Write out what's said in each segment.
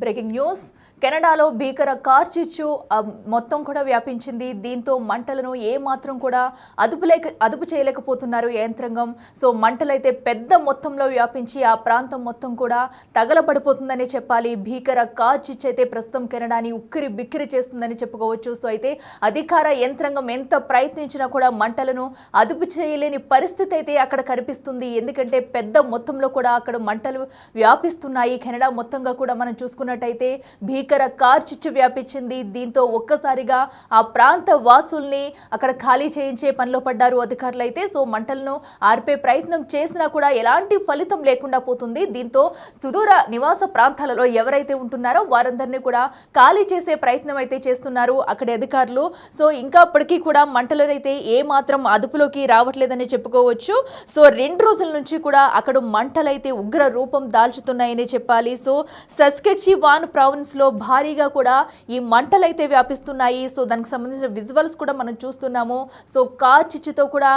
Breaking news కెనడాలో భీకర కార్చిచ్చు మొత్తం కూడా వ్యాపించింది. దీంతో మంటలను ఏ మాత్రం కూడా అదుపు చేయలేకపోతున్నారు యంత్రాంగం. సో మంటలైతే పెద్ద మొత్తంలో వ్యాపించి ఆ ప్రాంతం మొత్తం కూడా తగలబడిపోతుందని చెప్పాలి. భీకర కార్చిచ్చు అయితే ప్రస్తుతం కెనడాని ఉక్కిరి బిక్కిరి చేస్తుందని చెప్పుకోవచ్చు. సో అయితే అధికార యంత్రాంగం ఎంత ప్రయత్నించినా కూడా మంటలను అదుపు చేయలేని పరిస్థితి అయితే అక్కడ కనిపిస్తుంది. ఎందుకంటే పెద్ద మొత్తంలో కూడా అక్కడ మంటలు వ్యాపిస్తున్నాయి. కెనడా మొత్తంగా కూడా మనం చూసుకున్నట్టయితే భీకర కార్చిచ్చు వ్యాపించింది. దీంతో ఒక్కసారిగా ఆ ప్రాంత వాసుల్ని అక్కడ ఖాళీ చేయించే పనిలో పడ్డారు అధికారులు అయితే. సో మంటలను ఆర్పే ప్రయత్నం చేసినా కూడా ఎలాంటి ఫలితం లేకుండా పోతుంది. దీంతో సుదూర నివాస ప్రాంతాలలో ఎవరైతే ఉంటున్నారో వారందరినీ కూడా ఖాళీ చేసే ప్రయత్నం అయితే చేస్తున్నారు అక్కడి అధికారులు. సో ఇంకా అప్పటికీ కూడా మంటలు అయితే ఏ మాత్రం అదుపులోకి రావట్లేదని చెప్పుకోవచ్చు. సో 2 రోజుల నుంచి కూడా అక్కడ మంటలైతే ఉగ్ర రూపం దాల్చుతున్నాయని చెప్పాలి. సో సస్కెట్చెవాన్ ప్రావిన్స్ లో భారీగా కూడా ఈ మంటలైతే వ్యాపిస్తున్నాయి. సో దానికి సంబంధించిన విజువల్స్ కూడా మనం చూస్తున్నాము. సో కార్చిచ్చుతో కూడా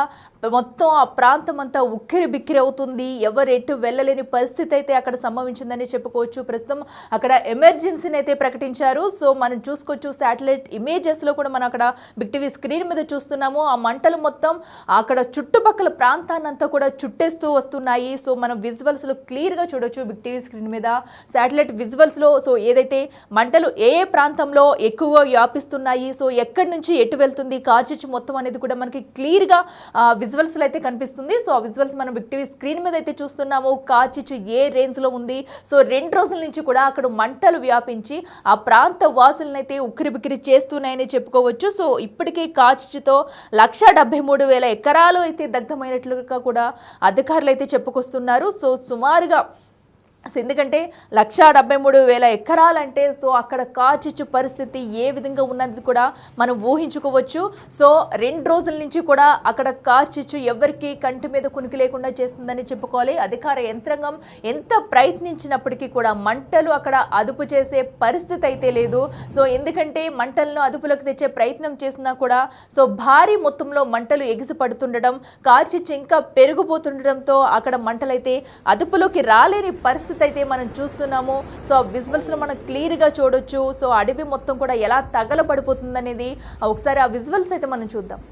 మొత్తం ఆ ప్రాంతం అంతా ఉక్కిరి బిక్కిరి అవుతుంది. ఎవరు ఎటు వెళ్ళలేని పరిస్థితి అయితే అక్కడ సంభవించిందని చెప్పుకోవచ్చు. ప్రస్తుతం అక్కడ ఎమర్జెన్సీని అయితే ప్రకటించారు. సో మనం చూసుకోవచ్చు శాటిలైట్ ఇమేజెస్ లో కూడా మనం అక్కడ బిగ్ టీవీ స్క్రీన్ మీద చూస్తున్నాము. ఆ మంటలు మొత్తం అక్కడ చుట్టుపక్కల ప్రాంతాన్నంతా కూడా చుట్టేస్తూ వస్తున్నాయి. సో మనం విజువల్స్ లో క్లియర్ గా చూడొచ్చు బిగ్ టీవీ స్క్రీన్ మీద శాటిలైట్ విజువల్స్ లో. సో ఏదైతే మంటలు ఏ ప్రాంతంలో ఎక్కువగా వ్యాపిస్తున్నాయి, సో ఎక్కడి నుంచి ఎటు వెళ్తుంది కార్చిచ్చు మొత్తం అనేది కూడా మనకి క్లియర్ గా విజువల్స్ లో అయితే కనిపిస్తుంది. సో ఆ విజువల్స్ మనం బిగ్ టీవీ స్క్రీన్ మీద అయితే చూస్తున్నాము. కార్చిచ్చు ఏ రేంజ్ లో ఉంది. సో 2 రోజుల నుంచి కూడా అక్కడ మంటలు వ్యాపించి ఆ ప్రాంత వాసులను అయితే ఉక్కిరి బిక్కిరి చేస్తున్నాయని చెప్పుకోవచ్చు. సో ఇప్పటికే కార్చిచ్చుతో 1,73,000 ఎకరాలు అయితే దగ్ధమైనట్లుగా కూడా అధికారులు అయితే చెప్పుకొస్తున్నారు. సో సుమారుగా ఎందుకంటే 1,73,000 ఎకరాలంటే సో అక్కడ కార్చిచ్చు పరిస్థితి ఏ విధంగా ఉన్నది కూడా మనం ఊహించుకోవచ్చు. సో 2 రోజుల నుంచి కూడా అక్కడ కార్చిచ్చు ఎవరికి కంటి మీద కునికి లేకుండా చేస్తుందని చెప్పుకోవాలి. అధికార యంత్రాంగం ఎంత ప్రయత్నించినప్పటికీ కూడా మంటలు అక్కడ అదుపు చేసే పరిస్థితి అయితే లేదు. సో ఎందుకంటే మంటలను అదుపులోకి తెచ్చే ప్రయత్నం చేసినా కూడా సో భారీ మొత్తంలో మంటలు ఎగిసి పడుతుండడం, కార్చిచ్చు ఇంకా పెరిగిపోతుండడంతో అక్కడ మంటలైతే అదుపులోకి రాలేని పరిస్థితి అయితే మనం చూస్తున్నాము. సో విజువల్స్ లో మనం క్లియర్ గా చూడొచ్చు. సో అడవి మొత్తం కూడా ఎలా తగలబడిపోతుంది అనేది ఒకసారి ఆ విజువల్స్ అయితే మనం చూద్దాం.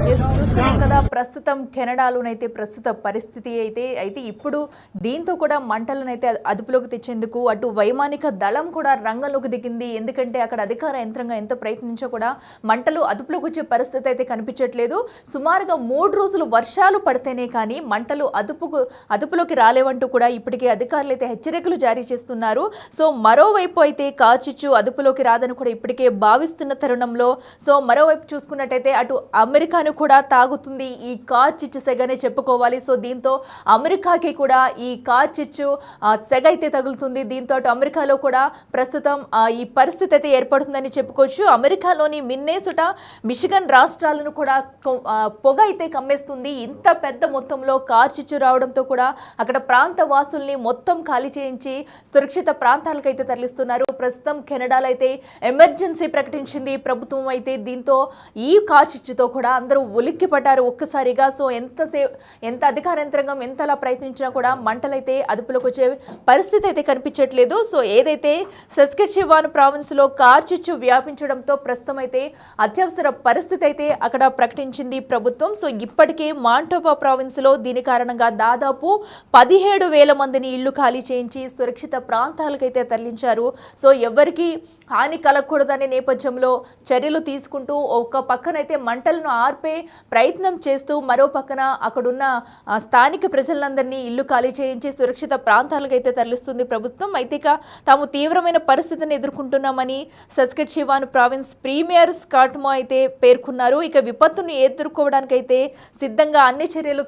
చూస్తున్నాం కదా ప్రస్తుతం కెనడాలోనైతే ప్రస్తుత పరిస్థితి అయితే ఇప్పుడు దీంతో కూడా మంటలను అయితే అదుపులోకి తెచ్చేందుకు అటు వైమానిక దళం కూడా రంగంలోకి దిగింది. ఎందుకంటే అక్కడ అధికార యంత్రాంగం ఎంత ప్రయత్నించా కూడా మంటలు అదుపులోకి వచ్చే పరిస్థితి అయితే కనిపించట్లేదు. సుమారుగా 3 రోజులు వర్షాలు పడితేనే కానీ మంటలు అదుపులోకి రాలేవంటూ కూడా ఇప్పటికే అధికారులు అయితే హెచ్చరికలు జారీ చేస్తున్నారు. సో మరోవైపు అయితే కార్చిచ్చు అదుపులోకి రాదని కూడా ఇప్పటికే భావిస్తున్న తరుణంలో సో మరోవైపు చూసుకున్నట్టయితే అటు అమెరికా అమెరికాను కూడా తాగుతుంది ఈ కార్చిచ్చు సెగనే చెప్పుకోవాలి. సో దీంతో అమెరికాకి కూడా ఈ కార్చిచ్చు సెగ అయితే తగులుతుంది. దీంతో అమెరికాలో కూడా ప్రస్తుతం ఈ పరిస్థితి అయితే ఏర్పడుతుందని చెప్పుకోవచ్చు. అమెరికాలోని మిన్నేసోటా, మిషిగన్ రాష్ట్రాలను కూడా పొగ అయితే కమ్మేస్తుంది. ఇంత పెద్ద మొత్తంలో కార్చిచ్చు రావడంతో కూడా అక్కడ ప్రాంత వాసుల్ని మొత్తం ఖాళీ చేయించి సురక్షిత ప్రాంతాలకు అయితే తరలిస్తున్నారు. ప్రస్తుతం కెనడాలో అయితే ఎమర్జెన్సీ ప్రకటించింది ప్రభుత్వం అయితే. దీంతో ఈ కార్చిచ్చుతో కూడా అందరూ ఉలిక్కి పడ్డారు ఒక్కసారిగా. సో ఎంత అధికార యంత్రాంగం ఎంతలా ప్రయత్నించినా కూడా మంటలైతే అదుపులోకి వచ్చే పరిస్థితి అయితే కనిపించట్లేదు. సో ఏదైతే సస్కెట్చెవాన్ ప్రావిన్స్ లో కార్చిచ్చు వ్యాపించడంతో ప్రస్తుతం అయితే అత్యవసర పరిస్థితి అయితే అక్కడ ప్రకటించింది ప్రభుత్వం. సో ఇప్పటికే మాంటోబా ప్రావిన్స్ లో దీని కారణంగా దాదాపు 17,000 మందిని ఇళ్లు ఖాళీ చేయించి సురక్షిత ప్రాంతాలకైతే తరలించారు. సో ఎవరికి హాని కలగకూడదనే నేపథ్యంలో చర్యలు తీసుకుంటూ ఒక పక్కనైతే మంటలను ఆర్పే ప్రయత్నం చేస్తూ మరో పక్కన అక్కడున్న స్థానిక ప్రజలందరినీ ఇల్లు ఖాళీ చేయించి సురక్షిత ప్రాంతాలకైతే తరలిస్తుంది ప్రభుత్వం. అయితే ఇక తాము తీవ్రమైన పరిస్థితిని ఎదుర్కొంటున్నామని సస్కెట్చెవాన్ ప్రావిన్స్ ప్రీమియర్ స్కాట్ మో అయితే పేర్కొన్నారు. ఇక విపత్తును ఎదుర్కోవడానికైతే సిద్ధంగా అన్ని చర్యలు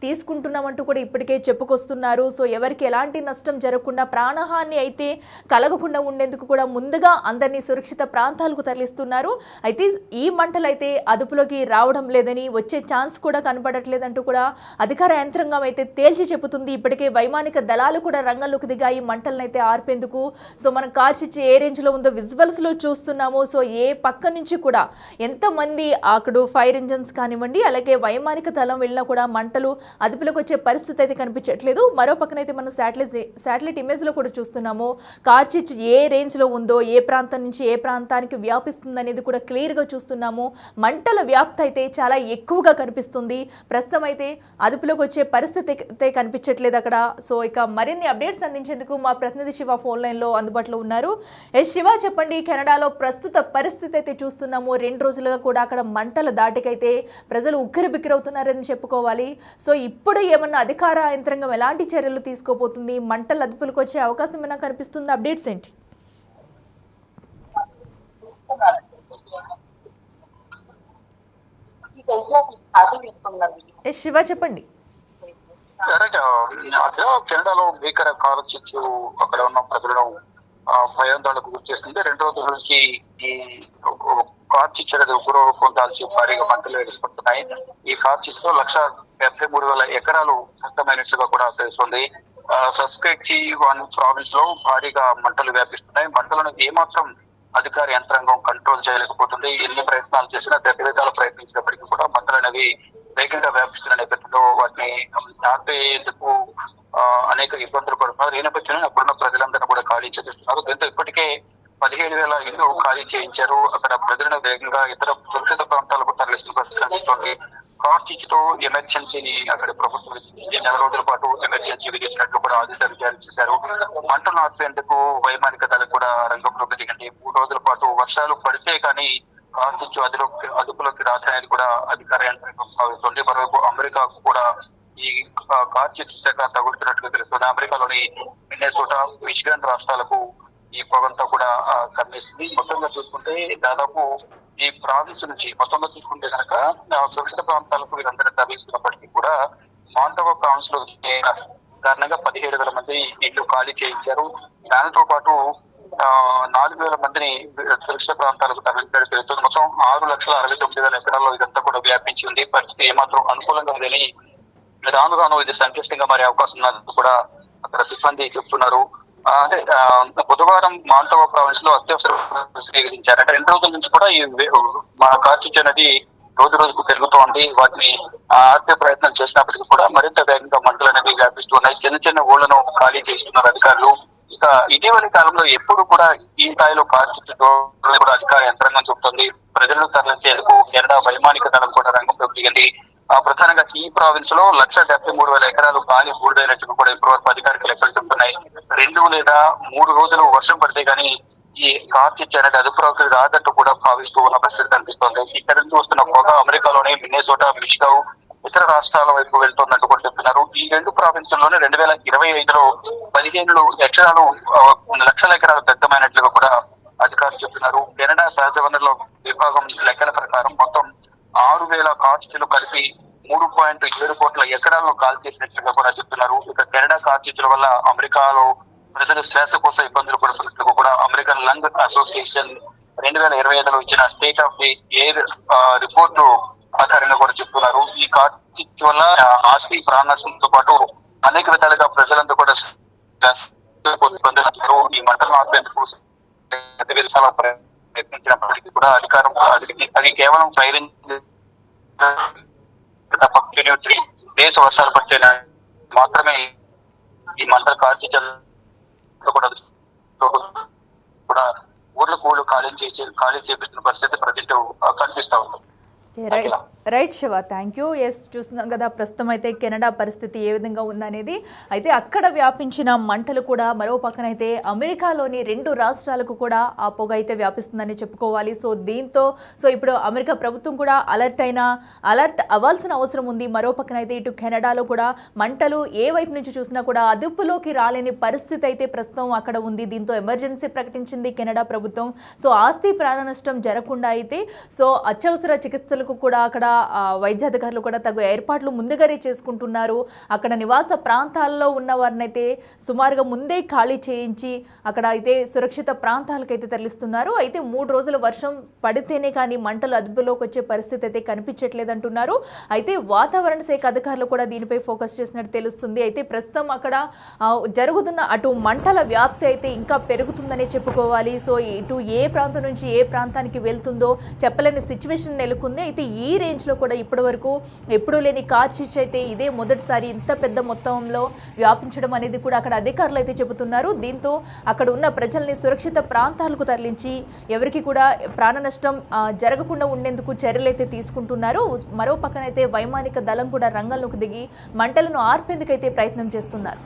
తీసుకుంటున్నామంటూ కూడా ఇప్పటికే చెప్పుకొస్తున్నారు. సో ఎవరికి ఎలాంటి నష్టం జరగకుండా, ప్రాణహాని అయితే కలగకుండా ఉండేందుకు కూడా ముందుగా అందరినీ సురక్షిత ప్రాంతాలకు తరలిస్తున్నారు. అయితే ఈ మంటలు అయితే అదుపులోకి రావడం లేదని, వచ్చే ఛాన్స్ కూడా కనపడట్లేదంటూ కూడా అధికార యంత్రాంగం అయితే తేల్చి చెబుతుంది. ఇప్పటికే వైమానిక దళాలు కూడా రంగంలోకి దిగాయి మంటలను అయితే ఆర్పేందుకు. సో మనం కార్చిచ్చు ఏ రేంజ్ లో ఉందో విజువల్స్ లో చూస్తున్నాము. సో ఏ పక్క నుంచి కూడా ఎంతమంది అక్కడ ఫైర్ ఇంజన్స్ కానివ్వండి, అలాగే వైమానిక దళం వెళ్ళినా కూడా మంటలు అదుపులోకి వచ్చే పరిస్థితి అయితే కనిపించట్లేదు. మరో పక్కనైతే మనం శాటిలైట్ ఇమేజ్ లో కూడా చూస్తున్నాము. కార్చిచ్చు ఏ రేంజ్ లో ఉందో, ఏ ప్రాంతం నుంచి ఏ ప్రాంతానికి వ్యాపిస్తుంది అనేది కూడా క్లియర్ గా చూస్తున్నాము. మంటల వ్యాప్తి అయితే చాలా ఎక్కువగా కనిపిస్తుంది. ప్రస్తుతం అయితే అదుపులోకి వచ్చే పరిస్థితి అయితే కనిపించట్లేదు అక్కడ. సో ఇక మరిన్ని అప్డేట్స్ అందించేందుకు మా ప్రతినిధి శివ ఫోన్ లైన్ లో అందుబాటులో ఉన్నారు. శివ, చెప్పండి, కెనడాలో ప్రస్తుత పరిస్థితి అయితే చూస్తున్నాము. 2 రోజులుగా కూడా అక్కడ మంటల దాటికైతే ప్రజలు ఉక్కిరి బిక్కిరవుతున్నారని చెప్పుకోవాలి. సో ఇప్పుడు ఏమన్నా అధికార యంత్రాంగం ఎలాంటి చర్యలు తీసుకోబోతుంది? మంటల అదుపులకు వచ్చే అవకాశం ఏమైనా కనిపిస్తుంది? అప్డేట్స్ ఏంటి? శివ, చెప్పండి. కెనడాలో భీకర కార్చిచ్చు అక్కడ ఉన్న ప్రజలను భయాందోళనకు గురి చేస్తుంది. 2 రోజుల నుంచి ఈ కార్చిచ్చు అనేది ఉగ్రరూపం దాల్చి భారీగా మంటలు ఎదుర్కొంటున్నాయి. ఈ కార్చిచ్చులో 1,73,000 ఎకరాలు దట్టమైనట్టుగా కూడా తెలుస్తుంది. సస్కెట్చెవాన్ ప్రావిన్స్ లో భారీగా మంటలు వ్యాపిస్తున్నాయి. మంటలను ఏమాత్రం అధికార యంత్రాంగం కంట్రోల్ చేయలేకపోతుంది. ఎన్ని ప్రయత్నాలు చేసినా, విధాలు ప్రయత్నించినప్పటికీ కూడా మంటలు అనేవి వేగంగా వ్యాపిస్తున్న నేపథ్యంలో వాటిని ఆపేందుకు అనేక ఇబ్బందులు పడుతున్నారు. ఈ నేపథ్యంలో అప్పుడున్న ప్రజలందరూ కూడా ఖాళీ చేస్తున్నారు. దీంతో ఇప్పటికే 17,000 ఇల్లు ఖాళీ చేయించారు. అక్కడ ప్రజలను వేగంగా ఇతర సురక్షిత ప్రాంతాలకు తరలిస్తున్న పరిస్థితి కనిపిస్తోంది. కార్చిచ్చుతో ఎమర్జెన్సీని అక్కడ ప్రభుత్వం 4 రోజుల పాటు ఎమర్జెన్సీ విధించినట్లు కూడా ఆదేశాలు జారీ చేశారు. మంటలు ఆర్పేందుకు వైమానిక దళం కూడా రంగంలోకి దిగింది. 3 రోజుల పాటు వర్షాలు పడితే కానీ కార్చిచ్చు అదుపులోకి రాదనేది కూడా అధికార యంత్రాంగం భావిస్తోంది. మరోవైపు అమెరికా కూడా ఈ కార్చిచ్చు శాఖ తగులుతున్నట్టుగా తెలుస్తుంది. అమెరికాలోని మిన్నెసోటా, మిషిగన్ రాష్ట్రాలకు ఈ పొగంతా కూడా కనిపిస్తుంది. మొత్తంగా చూసుకుంటే దాదాపు ఈ ప్రావిన్స్ నుంచి మొత్తంగా చూసుకుంటే కనుక సురక్షిత ప్రాంతాలకు వీరందరూ తరలిస్తున్నప్పటికీ కూడా మాంటోబా ప్రావిన్స్ లో కారణంగా 17,000 మంది ఇల్లు ఖాళీ చేయించారు. దానితో పాటు 4,000 మందిని సురక్షిత ప్రాంతాలకు తరలించడం తెలుస్తుంది. మొత్తం 6,69,000 ఎకరాల్లో ఇదంతా కూడా వ్యాపించి ఉంది. పరిస్థితి ఏమాత్రం అనుకూలంగా లేని, రాను రాను ఇది సంక్లిష్టంగా మారే అవకాశం ఉన్నట్టు కూడా అక్కడ సిబ్బంది చెప్తున్నారు. అంటే బుధవారం మాంటోబా ప్రావిన్స్ లో అత్యవసర విధించారు. అంటే 2 రోజుల నుంచి కూడా ఈ మన కార్చిచ్చు అనేది రోజు రోజుకు పెరుగుతోంది. వాటిని ఆర్పే ప్రయత్నం చేసినప్పటికీ కూడా మరింత వేగంగా మంటలు అనేవి వ్యాపిస్తున్నాయి. చిన్న చిన్న ఊళ్లను ఖాళీ చేస్తున్నారు అధికారులు. ఇక ఇటీవలి కాలంలో ఎప్పుడు కూడా ఈ స్థాయిలో కార్చిచ్చుతో కూడా అధికార యంత్రాంగం చెబుతుంది. ప్రజలను తరలించేందుకు కెనడా వైమానిక దళం కూడా రంగంలోకి దిగింది. ప్రధానంగా ఈ ప్రావిన్స్ లో 1,73,000 ఎకరాలు గాలి బూడిదైనట్టు కూడా ఇప్పటివరకు అధికారిక లెక్కలు చెబుతున్నాయి. 2 లేదా 3 రోజులు వర్షం పడితే గానీ ఈ కార్చిచ్చు అనేది అదుపులోకి రాదంటూ కూడా భావిస్తూ ఉన్న పరిస్థితి కనిపిస్తోంది. ఇక్కడ నుంచి వస్తున్న పొగ అమెరికాలోని మిన్నెసోటా, మిషిగన్, ఇతర రాష్ట్రాల వైపు వెళ్తున్నట్టు కూడా చెప్తున్నారు. ఈ 2 ప్రావిన్సుల్లోనే 2025లో 15 లక్షల ఎకరాలు దత్తమైనట్లుగా కూడా అధికారులు చెప్తున్నారు. కెనడా సహజ వనరుల విభాగం లెక్కల ప్రకారం మొత్తం 6,000 కార్చిచ్చులు కలిపి 3.7 కోట్ల ఎకరాలను కాల్ చేసినట్లుగా కూడా చెప్తున్నారు. ఇక కెనడా కార్చిచ్చుల వల్ల అమెరికాలో ప్రజలు శ్వాసకోశ ఇబ్బందులు పడుతున్నట్లుగా కూడా అమెరికన్ లంగ్ అసోసియేషన్ 2025లో ఇచ్చిన state of the air report ఆధారంగా కూడా చెప్తున్నారు. ఈ కార్చిచ్చు వల్ల ఆస్తి ప్రాణ నష్టంతో పాటు అనేక విధాలుగా ప్రజలంతా కూడా ఇబ్బందులు. ఈ మంటలను ఆపేందుకు చాలా ప్రయత్నించినప్పటికీ కూడా అధికారం అది కేవలం ఫైరింగ్ దేశ వర్షాలు పట్టే మాత్రమే ఈ మంటలు కూడా ఊర్లు ఖాళీ చేపిస్తున్న పరిస్థితి ప్రజెంట్ కనిపిస్తా ఉంది. Right Shiva, thank you. Yes, చూస్తున్నాం కదా ప్రస్తుతం అయితే కెనడా పరిస్థితి ఏ విధంగా ఉందనేది. అయితే అక్కడ వ్యాపించిన మంటలు కూడా మరో పక్కనైతే అమెరికాలోని 2 రాష్ట్రాలకు కూడా ఆ పొగ అయితే వ్యాపిస్తుందని చెప్పుకోవాలి. దీంతో ఇప్పుడు అమెరికా ప్రభుత్వం కూడా అలర్ట్ అవ్వాల్సిన అవసరం ఉంది. మరో పక్కనైతే ఇటు కెనడాలో కూడా మంటలు ఏ వైపు నుంచి చూసినా కూడా అదుపులోకి రాలేని పరిస్థితి అయితే ప్రస్తుతం అక్కడ ఉంది. దీంతో ఎమర్జెన్సీ ప్రకటించింది కెనడా ప్రభుత్వం. ఆస్తి ప్రాణ నష్టం జరగకుండా అయితే అత్యవసర చికిత్సలకు కూడా అక్కడ వైద్యాధికారులు కూడా తగు ఏర్పాట్లు ముందుగానే చేసుకుంటున్నారు. అక్కడ నివాస ప్రాంతాల్లో ఉన్న వారినైతే సుమారుగా ముందే ఖాళీ చేయించి అక్కడ అయితే సురక్షిత ప్రాంతాలకైతే తరలిస్తున్నారు. అయితే 3 రోజుల వర్షం పడితేనే కానీ మంటలు అదుపులోకి వచ్చే పరిస్థితి అయితే కనిపించట్లేదంటున్నారు. అయితే వాతావరణ శాఖ అధికారులు కూడా దీనిపై ఫోకస్ చేసినట్టు తెలుస్తుంది. అయితే ప్రస్తుతం అక్కడ జరుగుతున్న అటు మంటల వ్యాప్తి అయితే ఇంకా పెరుగుతుందనే చెప్పుకోవాలి. ఇటు ఏ ప్రాంతం నుంచి ఏ ప్రాంతానికి వెళ్తుందో చెప్పలేని సిచ్యువేషన్ నెలకొంది. అయితే ఈ రేంజ్లో కూడా ఇప్పటివరకు ఎప్పుడూ లేని కార్చిచ్చు అయితే ఇదే మొదటిసారి ఇంత పెద్ద మొత్తంలో వ్యాపించడం అనేది కూడా అక్కడ అధికారులు అయితే చెబుతున్నారు. దీంతో అక్కడ ఉన్న ప్రజల్ని సురక్షిత ప్రాంతాలకు తరలించి ఎవరికి కూడా ప్రాణ నష్టం జరగకుండా ఉండేందుకు చర్యలు అయితే తీసుకుంటున్నారు. మరో పక్కనైతే వైమానిక దళం కూడా రంగంలోకి దిగి మంటలను ఆర్పేందుకైతే ప్రయత్నం చేస్తున్నారు.